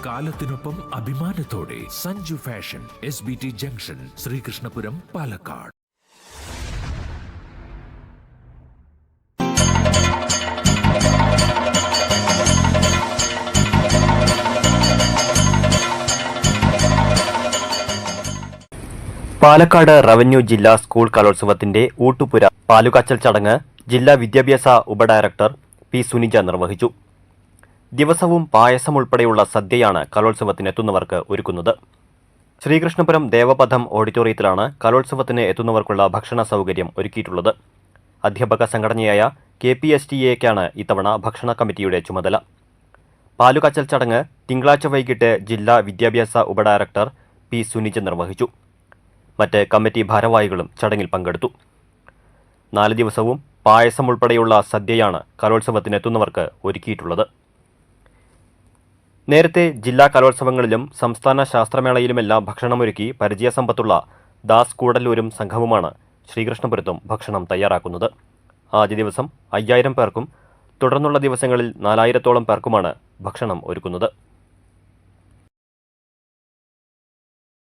കാലത്തിനൊപ്പം അഭിമാനത്തോടെ Sanju fashion SBT junction, Sreekrishnapuram, Palakkad. Palakkad revenue ജില്ലാ school കലോത്സവത്തിന്റെ ഊട്ടുപുര പാലുകാച്ചൽ ചടങ്ങ് ജില്ലാ വിദ്യാഭ്യാസ ഉപഡയറക്ടർ പി സുനിജ നിർവഹിച്ചു. ദിവസവും പായസം ഉൾപ്പെടെയുള്ള സദ്യയാണ് കലോത്സവത്തിനെത്തുന്നവർക്ക് ഒരുക്കുന്നത്. ശ്രീകൃഷ്ണപുരം ദേവപഥം ഓഡിറ്റോറിയത്തിലാണ് കലോത്സവത്തിന് എത്തുന്നവർക്കുള്ള ഭക്ഷണ സൗകര്യം ഒരുക്കിയിട്ടുള്ളത്. അധ്യാപക സംഘടനയായ KPSTA-ക്കാണ് ഇത്തവണ ഭക്ഷണ കമ്മിറ്റിയുടെ ചുമതല. പാലുകാച്ചൽ ചടങ്ങ് തിങ്കളാഴ്ച വൈകിട്ട് ജില്ലാ വിദ്യാഭ്യാസ ഉപഡയറക്ടർ പി സുനിജ നിർവഹിച്ചു. മറ്റ് കമ്മിറ്റി ഭാരവാഹികളും ചടങ്ങിൽ പങ്കെടുത്തു. 4 ദിവസവും പായസം ഉൾപ്പെടെയുള്ള സദ്യയാണ് കലോത്സവത്തിനെത്തുന്നവർക്ക് ഒരുക്കിയിട്ടുള്ളത്. നേരത്തെ ജില്ലാ കലോത്സവങ്ങളിലും സംസ്ഥാന ശാസ്ത്രമേളയിലുമെല്ലാം ഭക്ഷണമൊരുക്കി പരിചയസമ്പത്തുള്ള ദാസ് കൂടല്ലൂരും സംഘവുമാണ് ശ്രീകൃഷ്ണപുരത്തും ഭക്ഷണം തയ്യാറാക്കുന്നത്. ആദ്യ ദിവസം 5000 പേർക്കും തുടർന്നുള്ള ദിവസങ്ങളിൽ 4000-ഓളം പേർക്കുമാണ് ഭക്ഷണം ഒരുക്കുന്നത്.